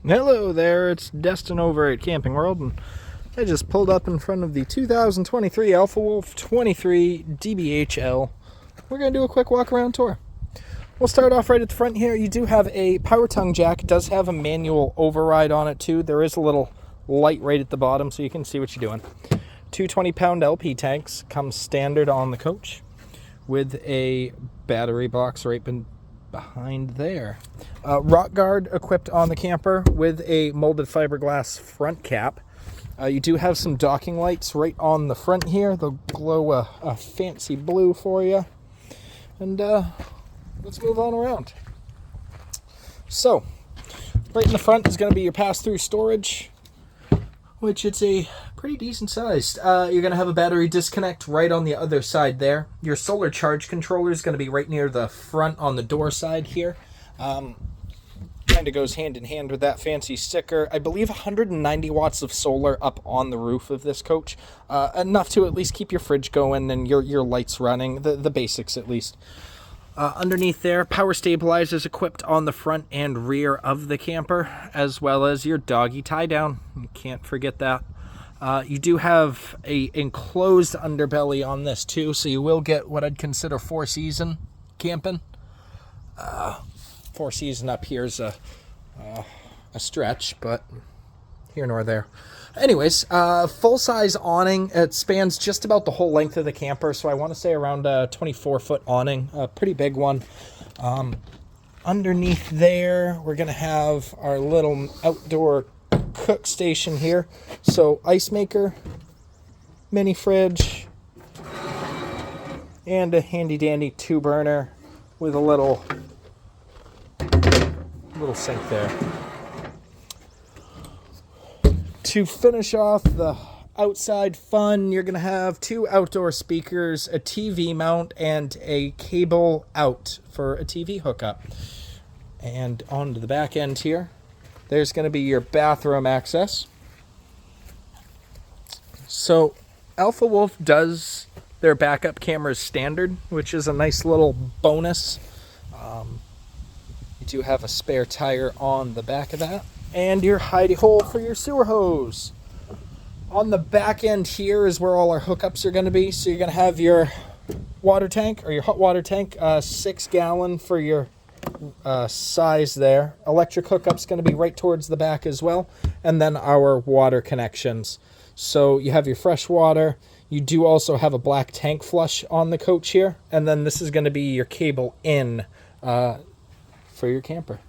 Hello there, it's Destin over at Camping World, and I just pulled up in front of the 2023 Alpha Wolf 23DBH-L. We're going to do a quick walk around tour. We'll start off right at the front here. You do have a power tongue jack. It does have a manual override on it too. There is a little light right at the bottom so you can see what you're doing. Two 20-pound LP tanks come standard on the coach with a battery box right behind there. Rock guard equipped on the camper with a molded fiberglass front cap. You do have some docking lights right on the front here. They'll glow a fancy blue for you. And let's move on around. So, right in the front is going to be your pass-through storage, which it's a pretty decent sized. You're going to have a battery disconnect right on the other side there. Your solar charge controller is going to be right near the front on the door side here. Kind of goes hand in hand with that fancy sticker. I believe 190 watts of solar up on the roof of this coach. Enough to at least keep your fridge going and your lights running, the basics at least. Underneath there, power stabilizers equipped on the front and rear of the camper, as well as your doggy tie down. You can't forget that. You do have a enclosed underbelly on this too, so you will get what I'd consider four-season camping. Four-season up here is a stretch, but here nor there. Anyways, full-size awning. It spans just about the whole length of the camper, so I want to say around a 24-foot awning, a pretty big one. Underneath there, we're going to have our little outdoor cook station here. So ice maker, mini fridge, and a handy-dandy 2-burner with a little sink there. To finish off the outside fun, you're going to have 2 outdoor speakers, a TV mount, and a cable out for a TV hookup. And on to the back end here, there's going to be your bathroom access. So Alpha Wolf does their backup cameras standard, which is a nice little bonus. You do have a spare tire on the back of that, and your hidey hole for your sewer hose. On the back end here is where all our hookups are going to be. So you're going to have your water tank, or your hot water tank, 6-gallon for your size there. Electric hookup's going to be right towards the back as well, and then our water connections. So you have your fresh water. You do also have a black tank flush on the coach here, and then this is going to be your cable in for your camper.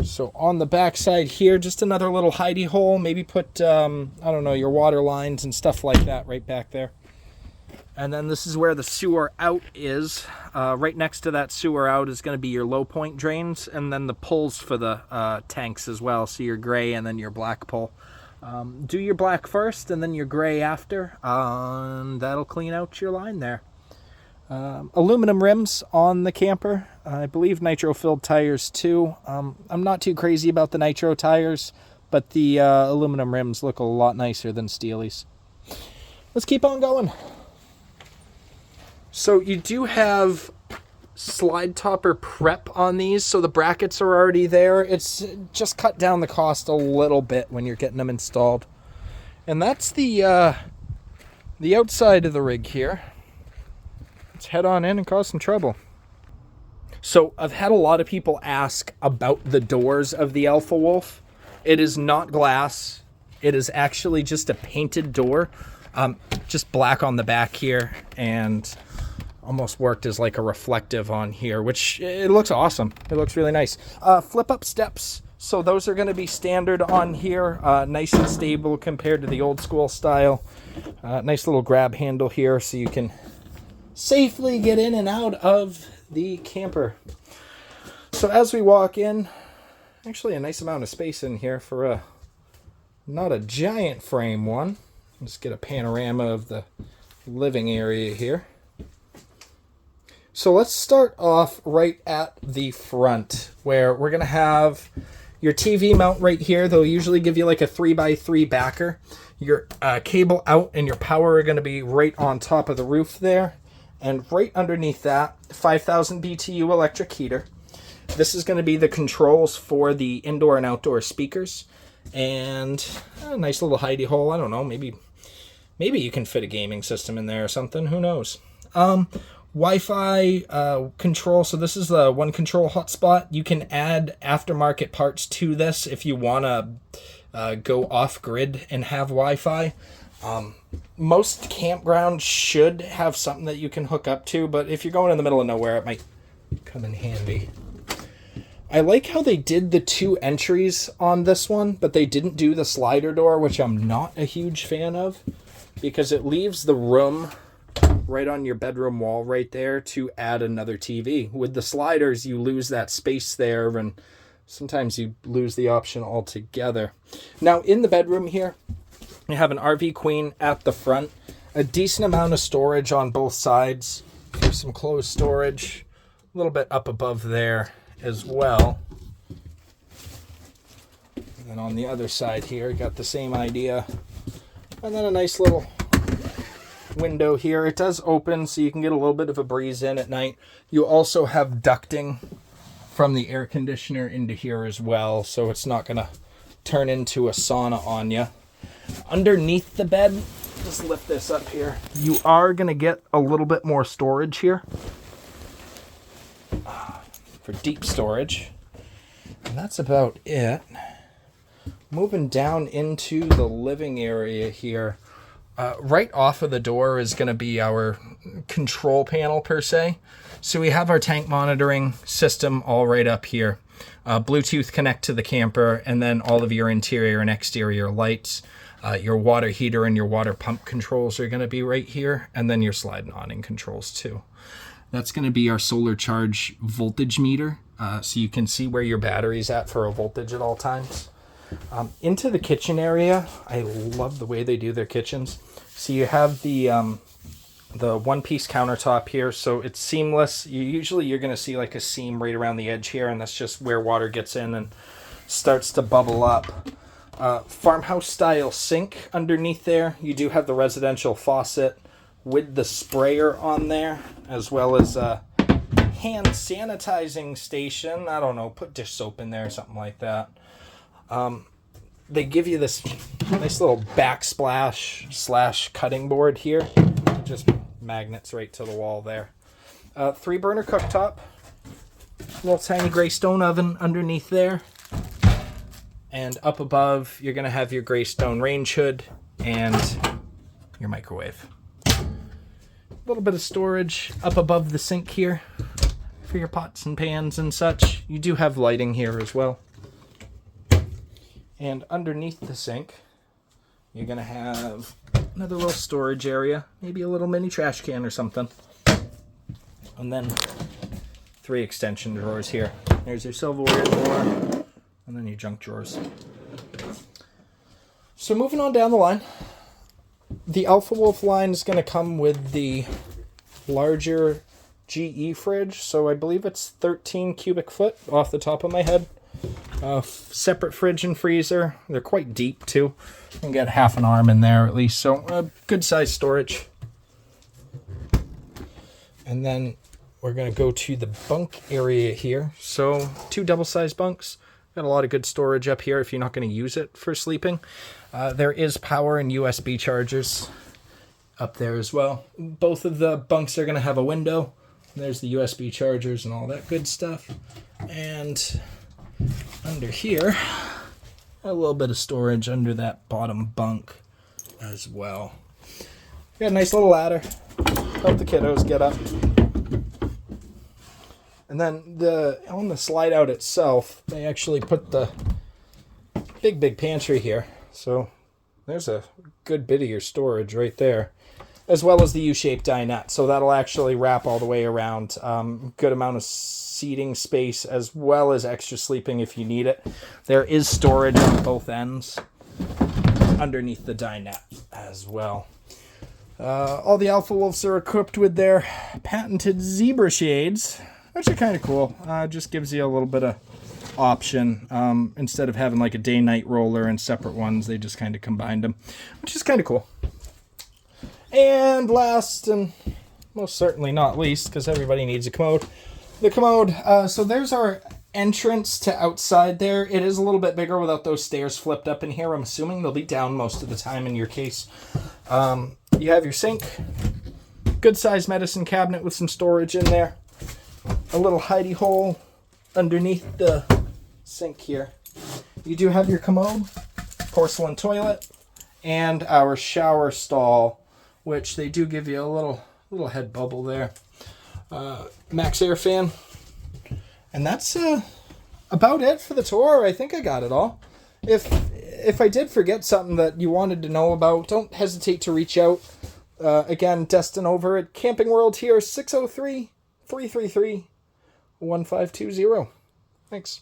So on the back side here, just another little hidey hole. Maybe put I don't know, your water lines and stuff like that right back there. And then this is where the sewer out is. Right next to that sewer out is going to be your low point drains, and then the pulls for the tanks as well. So your gray and then your black pull. Do your black first and then your gray after. And that'll clean out your line there. Aluminum rims on the camper. I believe nitro-filled tires too. I'm not too crazy about the nitro tires, but the aluminum rims look a lot nicer than steelies. Let's keep on going. So you do have slide topper prep on these, so the brackets are already there. It's just cut down the cost a little bit when you're getting them installed. And that's the outside of the rig here. Let's head on in and cause some trouble. So I've had a lot of people ask about the doors of the Alpha Wolf. It is not glass. It is actually just a painted door. Just black on the back here, and almost worked as like a reflective on here, which it looks awesome. It looks really nice. Flip up steps. So those are going to be standard on here. Nice and stable compared to the old school style. Nice little grab handle here so you can safely get in and out of the camper. So as we walk in, actually a nice amount of space in here for a not a giant frame one. Let's get a panorama of the living area here. So let's start off right at the front, where we're going to have your TV mount right here. They'll usually give you like a 3x3 backer. Your cable out and your power are going to be right on top of the roof there. And right underneath that, 5,000 BTU electric heater. This is going to be the controls for the indoor and outdoor speakers, and a nice little hidey hole. I don't know, maybe you can fit a gaming system in there or something. Who knows? Wi-Fi control. So this is the one control hotspot. You can add aftermarket parts to this if you want to go off grid and have Wi-Fi. Most campgrounds should have something that you can hook up to, but if you're going in the middle of nowhere, it might come in handy. I like how they did the 2 entries on this one, but they didn't do the slider door, which I'm not a huge fan of, because it leaves the room right on your bedroom wall right there to add another TV. With the sliders, you lose that space there, and sometimes you lose the option altogether. Now, in the bedroom here, you have an RV queen at the front, a decent amount of storage on both sides. Here's some closed storage, a little bit up above there as well. And then on the other side here, you got the same idea. And then a nice little window here. It does open so you can get a little bit of a breeze in at night. You also have ducting from the air conditioner into here as well, so it's not going to turn into a sauna on you. Underneath the bed, just lift this up here, you are going to get a little bit more storage here for deep storage. And that's about it. Moving down into the living area here, right off of the door is going to be our control panel per se. So we have our tank monitoring system all right up here. Bluetooth connect to the camper, and then all of your interior and exterior lights. Your water heater and your water pump controls are going to be right here, and then your slide and awning controls too. That's going to be our solar charge voltage meter, so you can see where your battery's at for a voltage at all times. Into the kitchen area, I love the way they do their kitchens. So you have the one-piece countertop here, so it's seamless. Usually you're going to see like a seam right around the edge here, and that's just where water gets in and starts to bubble up. Farmhouse style sink underneath there. You do have the residential faucet with the sprayer on there, as well as a hand sanitizing station. I don't know, put dish soap in there or something like that. They give you this nice little backsplash / cutting board here. It just magnets right to the wall there. 3-burner cooktop. Little tiny gray stone oven underneath there. And up above, you're going to have your gray stone range hood and your microwave. A little bit of storage up above the sink here for your pots and pans and such. You do have lighting here as well. And underneath the sink, you're going to have another little storage area, maybe a little mini trash can or something. And then 3 extension drawers here. There's your silverware drawer, and then your junk drawers. So moving on down the line, the Alpha Wolf line is going to come with the larger GE fridge. So I believe it's 13 cubic foot off the top of my head. Separate fridge and freezer. They're quite deep too. You can get half an arm in there at least. So good size storage. And then we're going to go to the bunk area here. So 2 double-sized bunks. Got a lot of good storage up here if you're not going to use it for sleeping. There is power and USB chargers up there as well. Both of the bunks are going to have a window. There's the USB chargers and all that good stuff. And under here, a little bit of storage under that bottom bunk as well. Got a nice little ladder. Help the kiddos get up. And then on the slide out itself, they actually put the big pantry here. So there's a good bit of your storage right there, as well as the U-shaped dinette. So that'll actually wrap all the way around. Good amount of seating space, as well as extra sleeping if you need it. There is storage on both ends underneath the dinette as well. All the Alpha Wolves are equipped with their patented zebra shades, which are kind of cool. Just gives you a little bit of option. Instead of having like a day-night roller and separate ones, they just kind of combined them, which is kind of cool. And last and most certainly not least, because everybody needs a commode, the commode. So there's our entrance to outside there, it is a little bit bigger without those stairs flipped up in here. I'm assuming they'll be down most of the time in your case. You have your sink, good sized medicine cabinet with some storage in there, a little hidey hole underneath the sink here. You do have your commode, porcelain toilet, and our shower stall, which they do give you a little head bubble there. Max air fan. And that's about it for the tour. I think I got it all. If I did forget something that you wanted to know about, don't hesitate to reach out. Again, Destin over at Camping World here, 603-333-1520. Thanks.